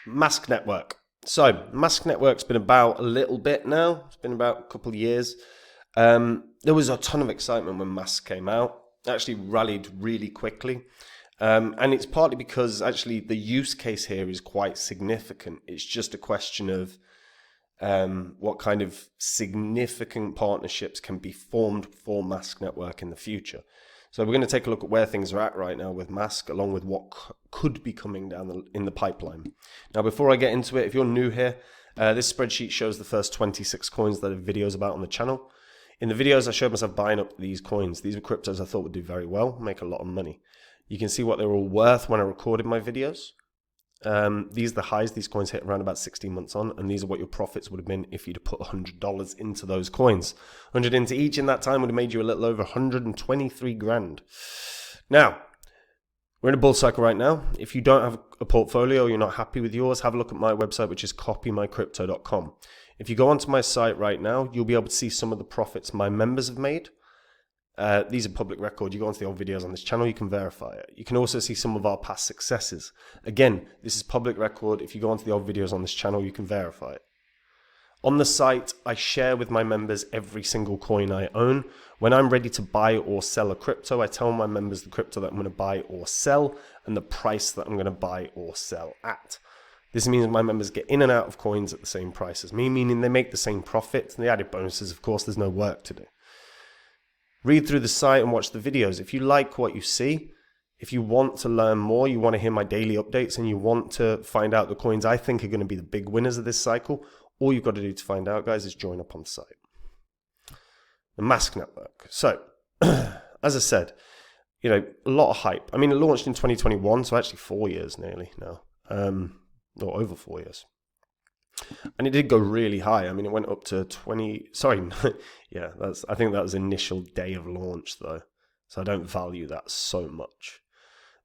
Mask Network. So, Mask Network's been about a little bit now. It's been about a couple of years. There was a ton of excitement when Mask came out. It actually rallied really quickly. And it's partly because actually the use case here is quite significant. It's just a question of what kind of significant partnerships can be formed for Mask Network in the future. So we're going to take a look at where things are at right now with Mask, along with what could be coming down in the pipeline. Now, before I get into it, if you're new here, this spreadsheet shows the first 26 coins that I have videos about on the channel. In the videos, I showed myself buying up these coins. These were cryptos I thought would do very well, make a lot of money. You can see what they were all worth when I recorded my videos. These are the highs these coins hit around about 16 months on, and these are what your profits would have been if you'd have put $100 into those coins. 100 into each in that time would have made you a little over 123 grand. Now, we're in a bull cycle right now. If you don't have a portfolio, you're not happy with yours, have a look at my website, which is copymycrypto.com. If you go onto my site right now, you'll be able to see some of the profits my members have made. These are public record. You go onto the old videos on this channel, you can verify it. You can also see some of our past successes. Again, this is public record. If you go onto the old videos on this channel, you can verify it. On the site, I share with my members every single coin I own. When I'm ready to buy or sell a crypto, I tell my members the crypto that I'm going to buy or sell and the price that I'm going to buy or sell at. This means my members get in and out of coins at the same price as me, meaning they make the same profit. And the added bonuses, of course, there's no work to do. Read through the site and watch the videos. If you like what you see, if you want to learn more, you want to hear my daily updates, and you want to find out the coins I think are going to be the big winners of this cycle, all you've got to do to find out, guys, is join up on the site. The Mask Network. So, as I said, a lot of hype. I mean, it launched in 2021, so actually 4 years nearly now. Or over 4 years. And it did go really high. I mean, it went up to 20. Sorry, yeah, I think that was initial day of launch though, so I don't value that so much.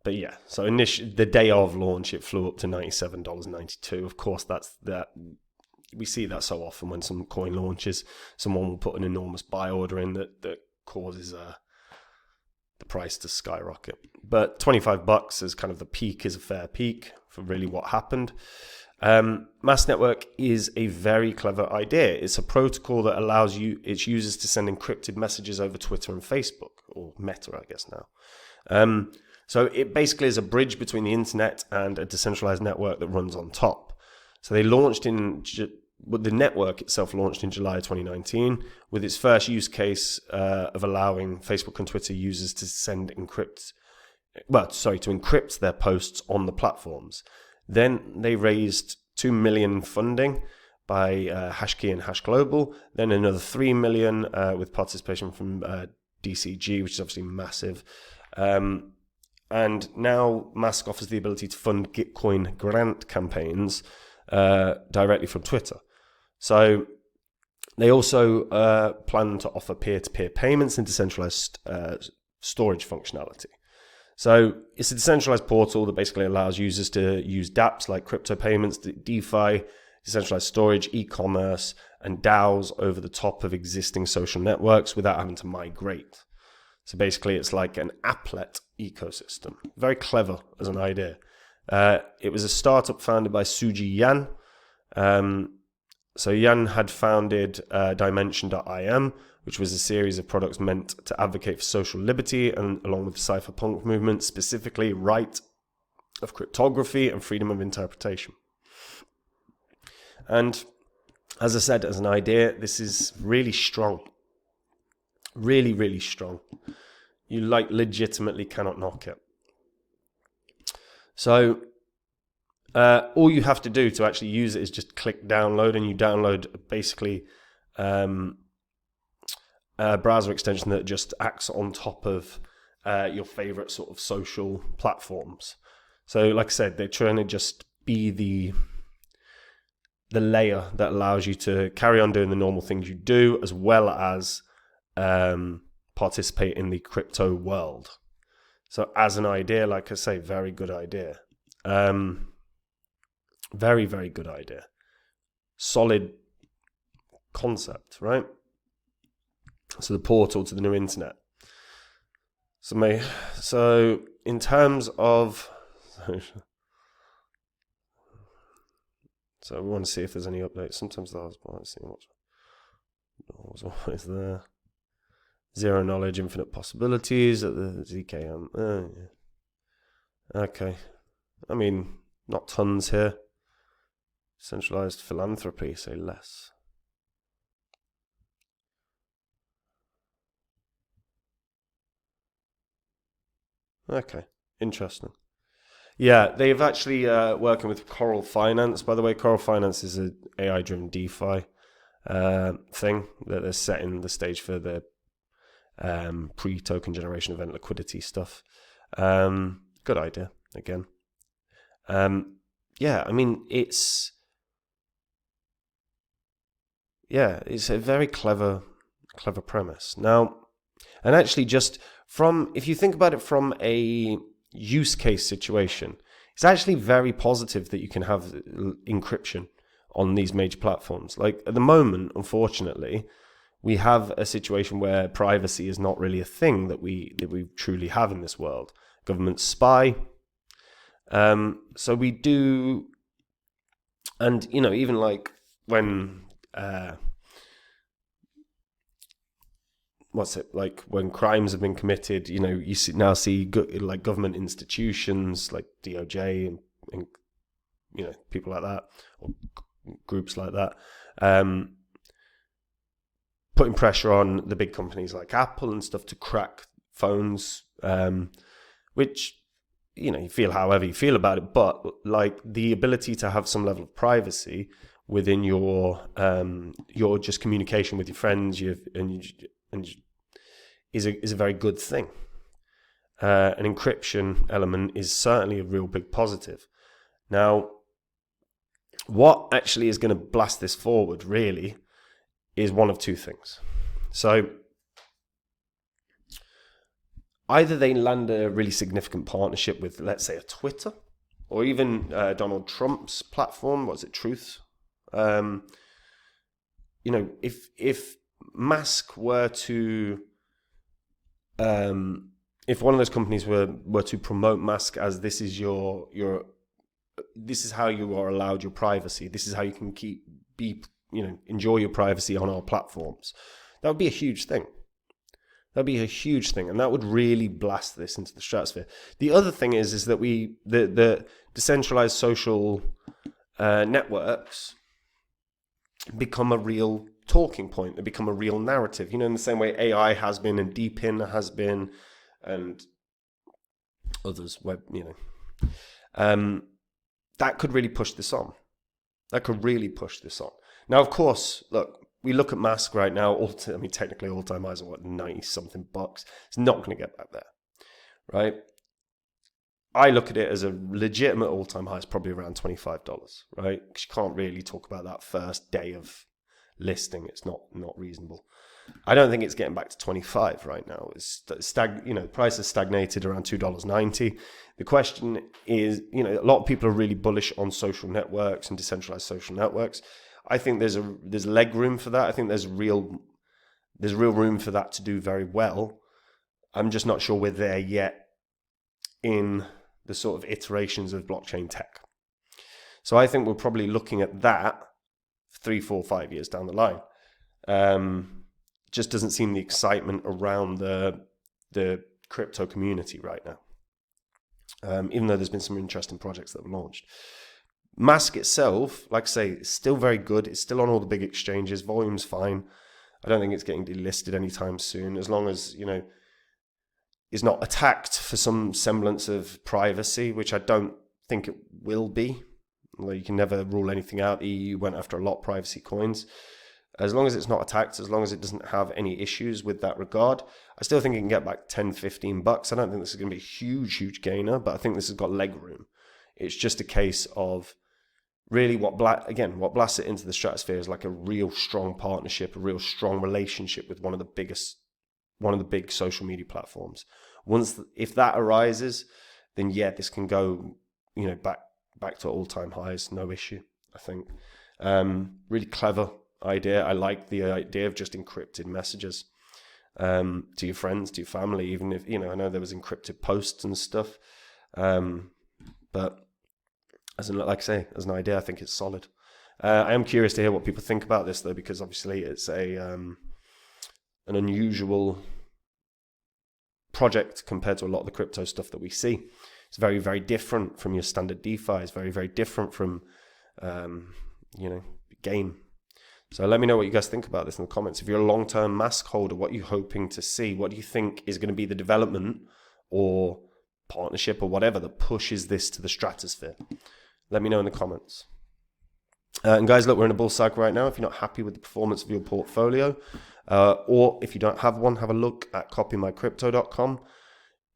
But yeah, so the day of launch, it flew up to $97.92. Of course, we see that so often when some coin launches, someone will put an enormous buy order in that causes the price to skyrocket. But $25 as kind of the peak is a fair peak for really what happened. Mask Network is a very clever idea. It's a protocol that allows its users to send encrypted messages over Twitter and Facebook, or Meta, I guess now. So it basically is a bridge between the internet and a decentralized network that runs on top. So they launched the network itself launched in July 2019 with its first use case of allowing Facebook and Twitter users to encrypt their posts on the platforms. Then they raised $2 million funding by Hashkey and Hash Global. Then another $3 million with participation from DCG, which is obviously massive. And now Mask offers the ability to fund Gitcoin grant campaigns directly from Twitter. So they also plan to offer peer-to-peer payments and decentralized storage functionality. So it's a decentralized portal that basically allows users to use dApps like crypto payments, DeFi, decentralized storage, e-commerce, and DAOs over the top of existing social networks without having to migrate. So basically it's like an applet ecosystem. Very clever as an idea. It was a startup founded by Suji Yan. So Yan had founded Dimension.im, which was a series of products meant to advocate for social liberty and along with the cypherpunk movement, specifically right of cryptography and freedom of interpretation. And as I said, as an idea, this is really strong. Really, really strong. You legitimately cannot knock it. So all you have to do to actually use it is just click download, and you download basically a browser extension that just acts on top of your favorite sort of social platforms. So like I said, they're trying to just be the layer that allows you to carry on doing the normal things you do, as well as participate in the crypto world. So as an idea, like I say, very good idea. Very, very good idea. Solid concept, right? So the portal to the new internet. So in terms of So we want to see if there's any updates. Sometimes there's, let's see what's always there. Zero knowledge, infinite possibilities at the ZKM. Yeah. Okay. I mean, not tons here. Centralized philanthropy, say less. Okay, interesting. Yeah, they've actually working with Coral Finance. By the way, Coral Finance is an AI-driven DeFi thing that they're setting the stage for the pre-token generation event liquidity stuff. Good idea, again. Yeah, I mean, it's a very clever premise. Now, and actually just if you think about it from a use case situation, it's actually very positive that you can have encryption on these major platforms. Like at the moment, unfortunately, we have a situation where privacy is not really a thing that we truly have in this world. Governments spy. So we do, and even like when when crimes have been committed, you see like government institutions like DOJ and people like that, or groups like that, putting pressure on the big companies like Apple and stuff to crack phones, which you feel however you feel about it, but like the ability to have some level of privacy within your just communication with your friends, is a very good thing. An encryption element is certainly a real big positive. Now, what actually is going to blast this forward really is one of two things. So either they land a really significant partnership with, let's say, a Twitter, or even Donald Trump's platform. What's it, Truth? If Musk were to, if one of those companies were to promote Musk as this is this is how you are allowed your privacy, this is how you can enjoy your privacy on our platforms, that would be a huge thing. That'd be a huge thing, and that would really blast this into the stratosphere. The other thing is that the decentralized social networks become a real talking point. They become a real narrative. In the same way AI has been, and DeepIn has been, and others. That could really push this on. Now, of course, look. We look at Musk right now. Technically, all-time highs are what, $90-something bucks. It's not going to get back there, right? I look at it as a legitimate all-time high is probably around $25, right? Because you can't really talk about that first day of listing. It's not reasonable. I don't think it's getting back to 25 right now. The price has stagnated around $2.90. The question is, a lot of people are really bullish on social networks and decentralized social networks. I think there's leg room for that. I think there's real room for that to do very well. I'm just not sure we're there yet in the sort of iterations of blockchain tech. So I think we're probably looking at that 3, 4, 5 years down the line. Just doesn't seem the excitement around the crypto community right now. Even though there's been some interesting projects that were launched. Musk itself, like I say, is still very good. It's still on all the big exchanges. Volume's fine. I don't think it's getting delisted anytime soon, as long as, is not attacked for some semblance of privacy, which I don't think it will be. Although you can never rule anything out. The EU went after a lot of privacy coins. As long as it's not attacked, as long as it doesn't have any issues with that regard, I still think it can get back 10, 15 bucks. I don't think this is going to be a huge gainer, but I think this has got leg room. It's just a case of really what blasts it into the stratosphere is like a real strong partnership, a real strong relationship with one of the big social media platforms. If that arises, then this can go, back to all-time highs, no issue, I think. Really clever idea. I like the idea of just encrypted messages to your friends, to your family, even if, I know there was encrypted posts and stuff. But like I say, as an idea, I think it's solid. I am curious to hear what people think about this, though, because obviously it's an unusual project compared to a lot of the crypto stuff that we see. It's very, very different from your standard DeFi. It's very, very different from, game. So let me know what you guys think about this in the comments. If you're a long-term mask holder, what are you hoping to see? What do you think is going to be the development or partnership or whatever that pushes this to the stratosphere? Let me know in the comments. And guys, look, we're in a bull cycle right now. If you're not happy with the performance of your portfolio, or if you don't have one, have a look at copymycrypto.com.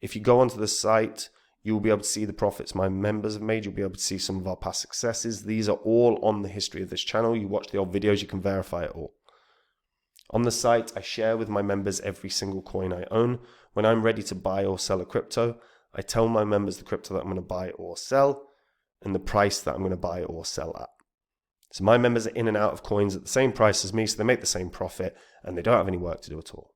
If you go onto the site, you will be able to see the profits my members have made. You'll be able to see some of our past successes. These are all on the history of this channel. You watch the old videos, you can verify it all. On the site, I share with my members every single coin I own. When I'm ready to buy or sell a crypto, I tell my members the crypto that I'm going to buy or sell and the price that I'm going to buy or sell at. So my members are in and out of coins at the same price as me, so they make the same profit and they don't have any work to do at all.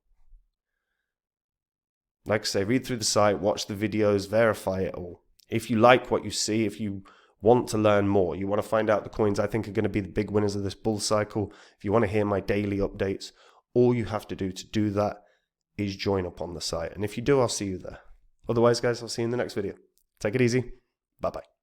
Like I say, read through the site, watch the videos, verify it all. If you like what you see, if you want to learn more, you want to find out the coins I think are going to be the big winners of this bull cycle, if you want to hear my daily updates, all you have to do that is join up on the site. And if you do, I'll see you there. Otherwise, guys, I'll see you in the next video. Take it easy. Bye-bye.